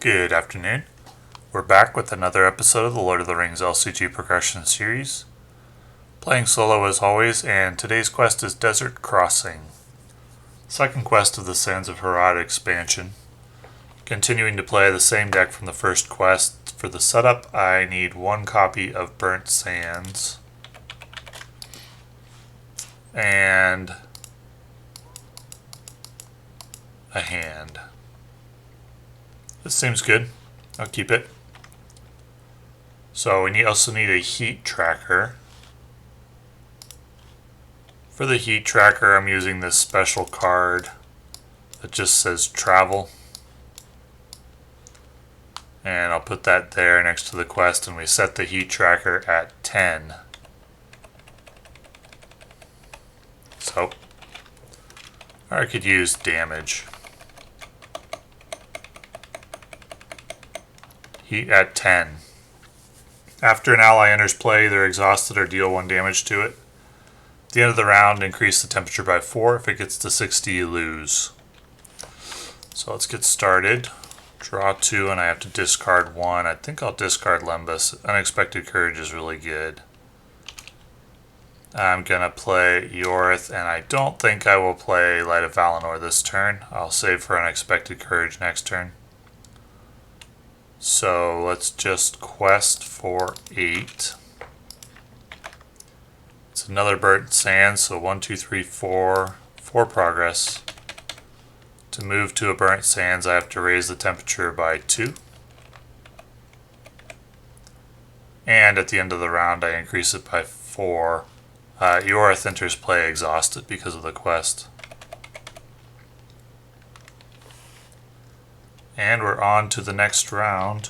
Good afternoon. We're back with another episode of the Lord of the Rings LCG Progression Series. Playing solo as always, and today's quest is Desert Crossing. Second quest of the Sands of Harad expansion. Continuing to play the same deck from the first quest. For the setup, I need one copy of Burnt Sands. And a hand. This seems good. I'll keep it. So we also need a heat tracker. For the heat tracker, I'm using this special card that just says travel. And I'll put that there next to the quest, and we set the heat tracker at 10. So, or I could use damage. Heat at 10. After an ally enters play, they're exhausted or deal 1 damage to it. At the end of the round, increase the temperature by 4. If it gets to 60, you lose. So let's get started. Draw 2, and I have to discard 1. I think I'll discard Lembas. Unexpected Courage is really good. I'm going to play Ioreth, and I don't think I will play Light of Valinor this turn. I'll save for Unexpected Courage next turn. So let's just quest for 8. It's another Burnt Sands, so 1, 2, 3, 4. 4 progress. To move to a Burnt Sands, I have to raise the temperature by 2. And at the end of the round, I increase it by 4. Ioreth enters play exhausted because of the quest. And we're on to the next round.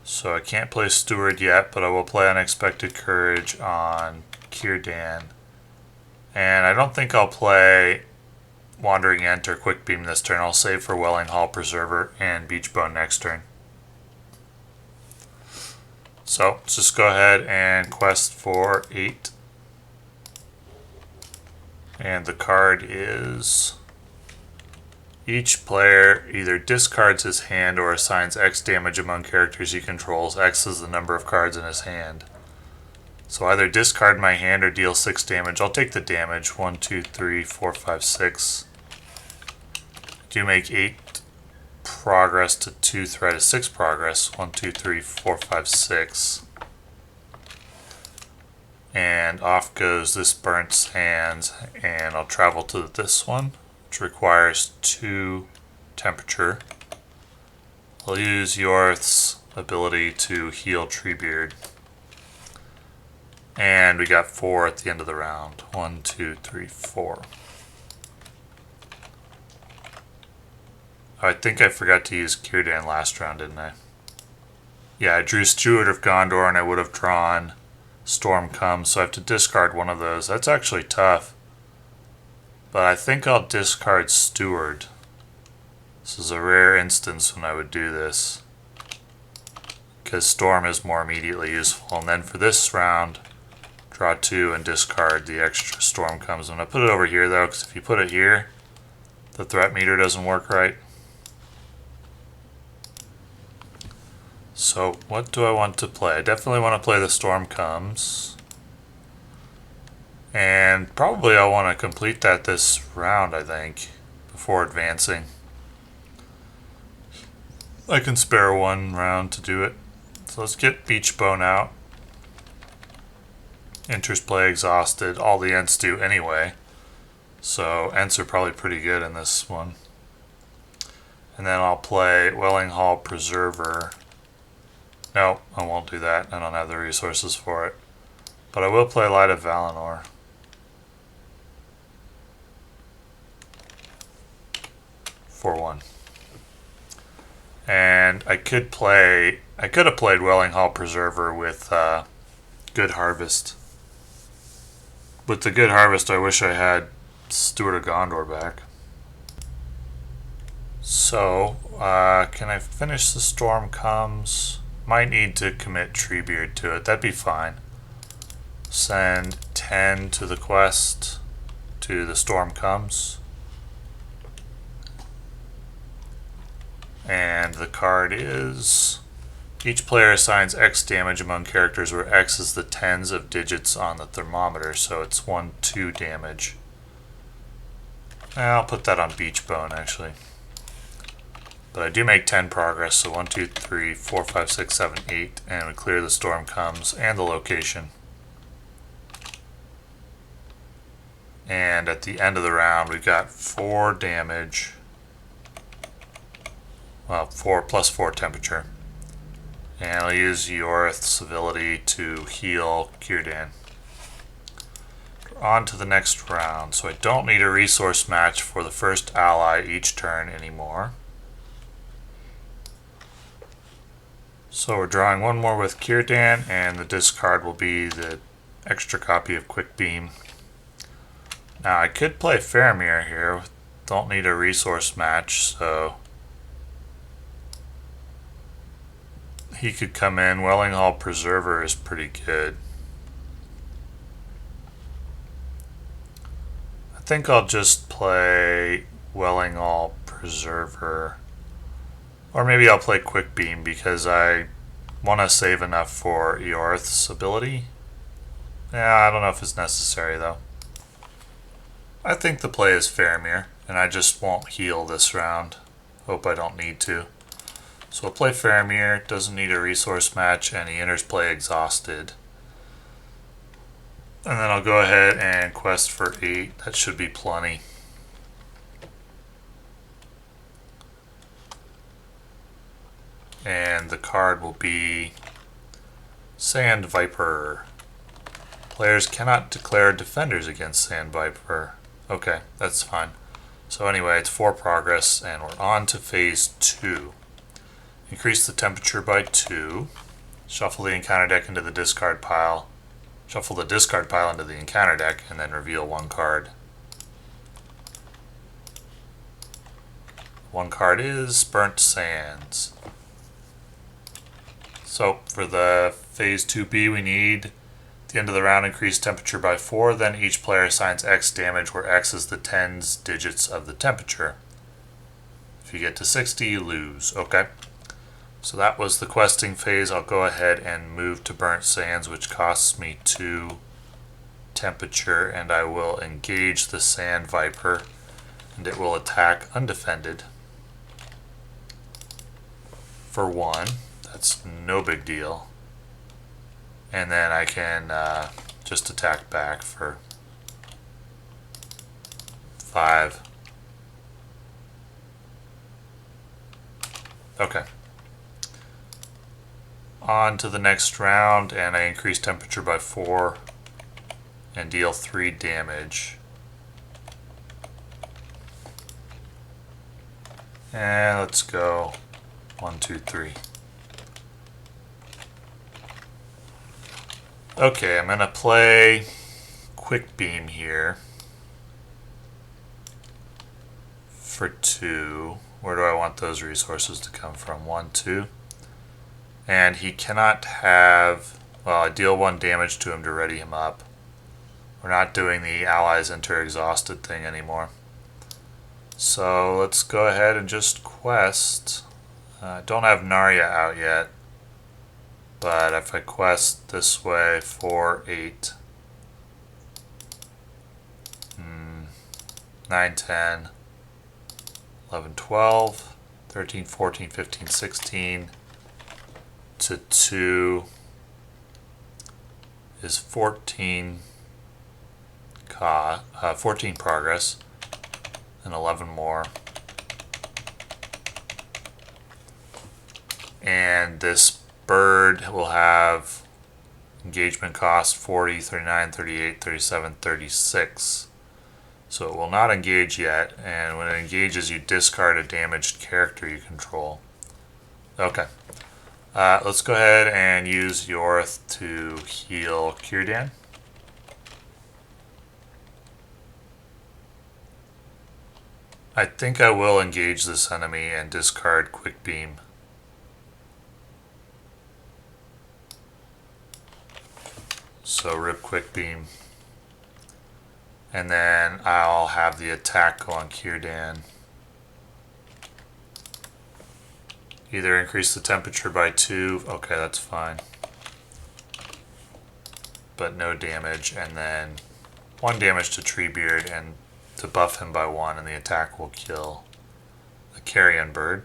So I can't play Steward yet, but I will play Unexpected Courage on Círdan. And I don't think I'll play Wandering Ent or Quickbeam this turn. I'll save for Wellinghall, Preserver, and Beechbone next turn. So let's just go ahead and quest for 8. And the card is... Each player either discards his hand or assigns X damage among characters he controls. X is the number of cards in his hand. So either discard my hand or deal 6 damage. I'll take the damage. 1, 2, 3, 4, 5, 6. I do make 8 progress to 2 threat is 6 progress. 1, 2, 3, 4, 5, 6. And off goes this Burnt Sands, and I'll travel to this one, which requires 2 temperature. I'll use Ioreth's ability to heal Treebeard. And we got 4 at the end of the round. 1, 2, 3, 4. I think I forgot to use Círdan last round, didn't I? Yeah, I drew Steward of Gondor, and I would have drawn Storm Comes, so I have to discard one of those. That's actually tough. But I think I'll discard Steward. This is a rare instance when I would do this, because Storm is more immediately useful. And then for this round, draw 2 and discard the extra Storm Comes. I'm going to put it over here though, because if you put it here, the threat meter doesn't work right. So what do I want to play? I definitely want to play the Storm Comes. And probably I'll want to complete that this round, I think, before advancing. I can spare 1 round to do it. So let's get Beechbone out. Enters play exhausted. All the Ents do anyway. So Ents are probably pretty good in this one. And then I'll play Wellinghall, Preserver. No, I won't do that. I don't have the resources for it. But I will play Light of Valinor. For 1. And I could have played Wellinghall Preserver with Good Harvest. With the Good Harvest, I wish I had Steward of Gondor back. So, can I finish the Storm Comes? Might need to commit Treebeard to it. That'd be fine. Send 10 to the quest to the Storm Comes. And the card is... Each player assigns X damage among characters where X is the tens of digits on the thermometer, so it's 1, 2 damage. I'll put that on Beechbone, actually. But I do make 10 progress, so 1, 2, 3, 4, 5, 6, 7, 8, and we clear the storm comes and the location. And at the end of the round, we got 4 damage. Well, 4 plus 4 temperature. And I'll use Ioreth's ability to heal Círdan. On to the next round. So I don't need a resource match for the first ally each turn anymore. So we're drawing one more with Círdan, and the discard will be the extra copy of Quickbeam. Now I could play Faramir here. Don't need a resource match, so he could come in. Wellinghall Preserver is pretty good. I think I'll just play Wellinghall Preserver. Or maybe I'll play Quickbeam because I want to save enough for Ioreth's ability. Yeah, I don't know if it's necessary though. I think the play is Faramir, and I just won't heal this round. Hope I don't need to. So I'll play Faramir, doesn't need a resource match, and he enters play exhausted. And then I'll go ahead and quest for 8. That should be plenty. And the card will be Sand Viper. Players cannot declare defenders against Sand Viper. Okay, that's fine. So anyway, it's 4 progress, and we're on to phase 2. Increase the temperature by 2. Shuffle the encounter deck into the discard pile. Shuffle the discard pile into the encounter deck, and then reveal 1 card. 1 card is Burnt Sands. So for the phase 2B, we need, at the end of the round, increase temperature by 4. Then each player assigns X damage, where X is the tens digits of the temperature. If you get to 60, you lose. Okay. So that was the questing phase. I'll go ahead and move to Burnt Sands, which costs me 2 temperature, and I will engage the Sand Viper, and it will attack undefended for 1. That's no big deal. And then I can just attack back for 5. Okay. On to the next round, and I increase temperature by 4 and deal 3 damage. And let's go 1, 2, 3. Okay, I'm gonna play Quickbeam here for 2. Where do I want those resources to come from? 1, 2. And he cannot have, well, I deal 1 damage to him to ready him up. We're not doing the allies enter exhausted thing anymore. So let's go ahead and just quest. Don't have Narya out yet, but if I quest this way, 4, 8, 9, 10, 11, 12, 13, 14, 15, 16, to 2 is 14 progress, and 11 more. And this bird will have engagement cost 40, 39, 38, 37, 36. So it will not engage yet, and when it engages, you discard a damaged character you control. Okay. Let's go ahead and use Ioreth to heal Círdan. I think I will engage this enemy and discard Quickbeam. So rip Quickbeam. And then I'll have the attack go on Círdan. Either increase the temperature by 2. Okay, that's fine. But no damage. And then 1 damage to Treebeard and to buff him by 1, and the attack will kill the carrion bird.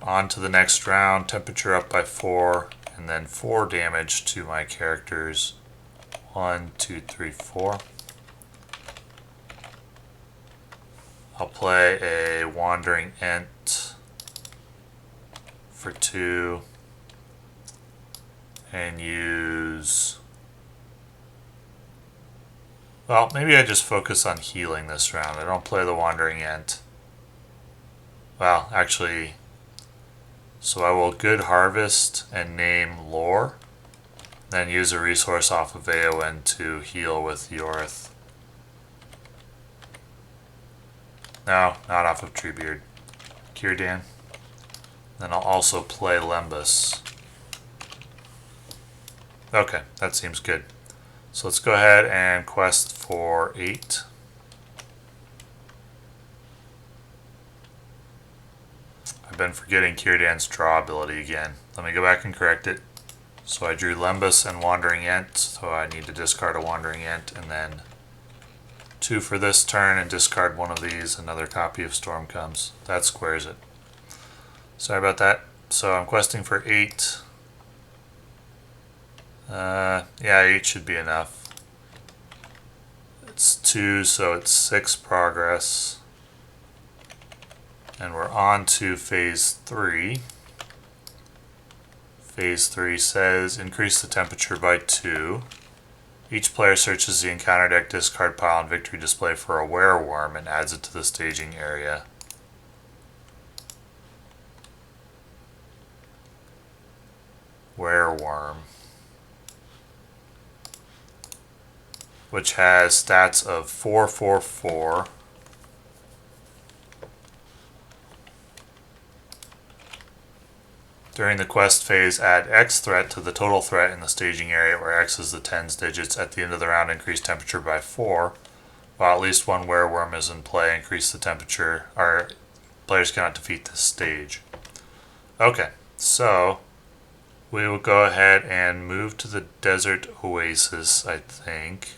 On to the next round. Temperature up by 4. And then 4 damage to my characters. 1, 2, 3, 4. I'll play a Wandering Ent for 2 and use... Well, maybe I just focus on healing this round. I don't play the Wandering Ent. Well, actually... So I will Good Harvest and name Lore. Then use a resource off of Éowyn to heal with Ioreth. No, not off of Treebeard. Círdan. Then I'll also play Lembas. Okay, that seems good. So let's go ahead and quest for 8. I've been forgetting Círdan's draw ability again. Let me go back and correct it. So I drew Lembas and Wandering Ent, so I need to discard a Wandering Ent, and then 2 for this turn and discard one of these. Another copy of Storm comes. That squares it. Sorry about that. So I'm questing for 8. Yeah, 8 should be enough. It's 2, so it's 6 progress. And we're on to phase 3. Phase 3 says increase the temperature by 2. Each player searches the encounter deck discard pile and victory display for a wereworm and adds it to the staging area. Wereworm. Which has stats of 4, 4, 4. During the quest phase, add X threat to the total threat in the staging area, where X is the tens digits. At the end of the round, increase temperature by 4. While at least 1 wereworm is in play, increase the temperature. Our players cannot defeat this stage. Okay, so we will go ahead and move to the Desert Oasis, I think.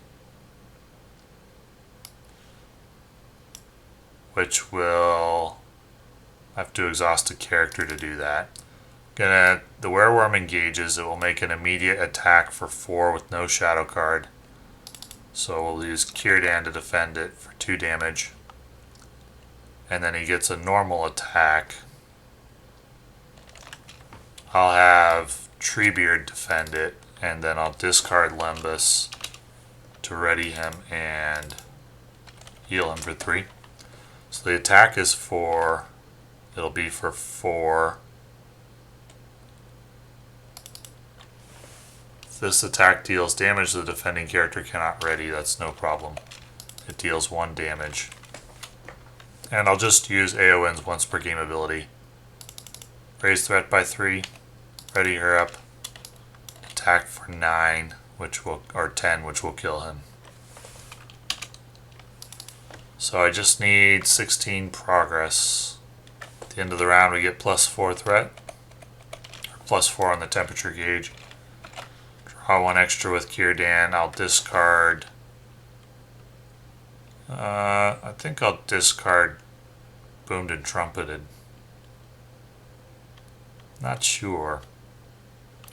Which will... I have to exhaust a character to do that. The wereworm engages. It will make an immediate attack for 4 with no shadow card. So we'll use Círdan to defend it for 2 damage. And then he gets a normal attack. I'll have Treebeard defend it, and then I'll discard Lembas to ready him and heal him for 3. So the attack is 4. It'll be for 4. If this attack deals damage the defending character cannot ready, that's no problem. It deals 1 damage. And I'll just use Éowyn's once per game ability. Raise threat by 3. Ready her up. Attack for 9, or 10, which will kill him. So I just need 16 progress. At the end of the round we get plus 4 threat. Or plus 4 on the temperature gauge. Draw 1 extra with Círdan. I'll discard... I think I'll discard Boomed and Trumpeted. Not sure.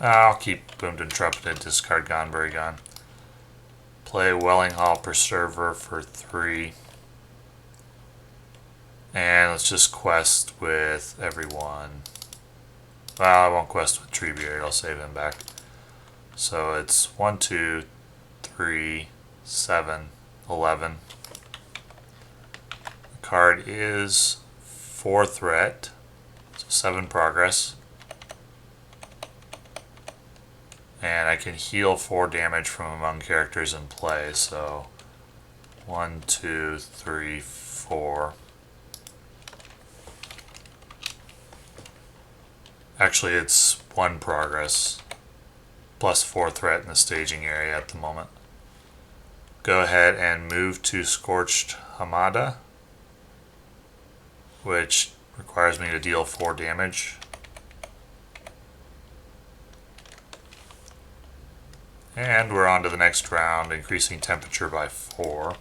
I'll keep Boomed and Trumpeted, discard Ghân-buri-Ghân. Play Wellinghall Preserver for 3. And let's just quest with everyone. Well, I won't quest with Treebeard. I'll save him back. So it's 1, 2, 3, 7, 11. The card is 4 threat, so 7 progress. And I can heal 4 damage from among characters in play, so 1, 2, 3, 4. Actually, it's 1 progress, plus 4 threat in the staging area at the moment. Go ahead and move to Scorched Hamada, which Requires me to deal 4 damage. And we're on to the next round, increasing temperature by 4.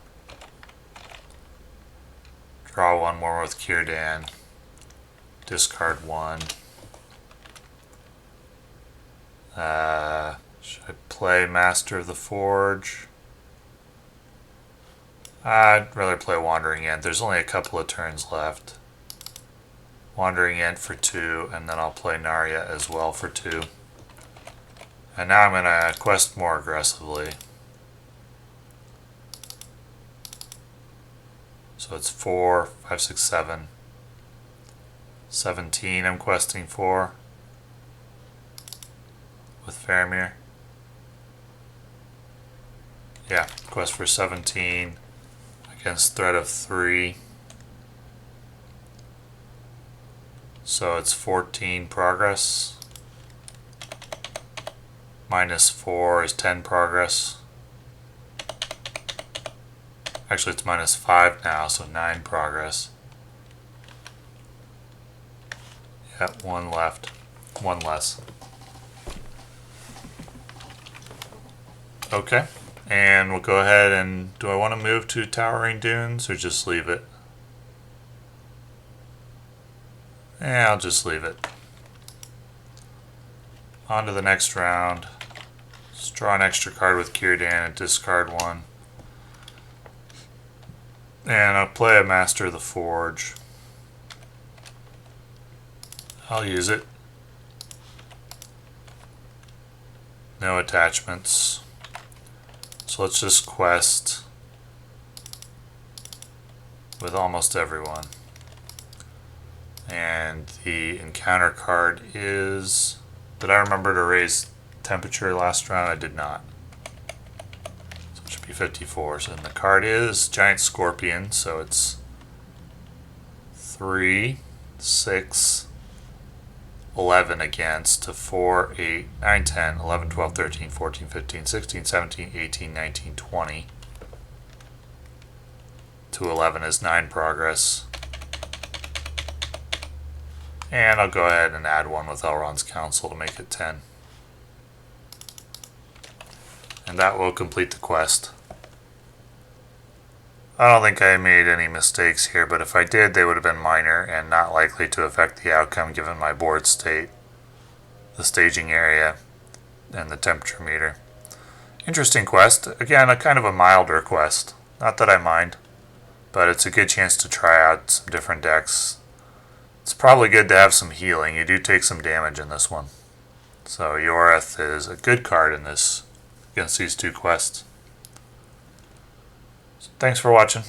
Draw 1 more with Círdan. Discard 1. Should I play Master of the Forge? I'd rather play Wandering Ent. There's only a couple of turns left. Wandering Ent for 2, and then I'll play Narya as well for 2. And now I'm going to quest more aggressively. So it's 4, 5, 6, 7. 17 I'm questing for with Faramir. Yeah, quest for 17 against threat of 3. So it's 14 progress. Minus 4 is 10 progress. Actually, it's minus 5 now, so 9 progress. Yep, 1 left. 1 less. Okay, and we'll go ahead and... Do I want to move to Towering Dunes or just leave it? Yeah, I'll just leave it. On to the next round. Just draw an extra card with Círdan and discard 1. And I'll play a Master of the Forge. I'll use it. No attachments. So let's just quest with almost everyone. And the encounter card is... Did I remember to raise temperature last round? I did not. So it should be 54. So then the card is Giant Scorpion. So it's 3, 6, 11 against to 4, 8, 9, 10, 11, 12, 13, 14, 15, 16, 17, 18, 19, 20. To 11 is 9 progress. And I'll go ahead and add 1 with Elrond's Counsel to make it 10. And that will complete the quest. I don't think I made any mistakes here, but if I did, they would have been minor and not likely to affect the outcome given my board state, the staging area, and the temperature meter. Interesting quest. Again, a kind of a milder quest. Not that I mind, but it's a good chance to try out some different decks. It's probably good to have some healing. You do take some damage in this one. So Ioreth is a good card in this against these 2 quests. So thanks for watching.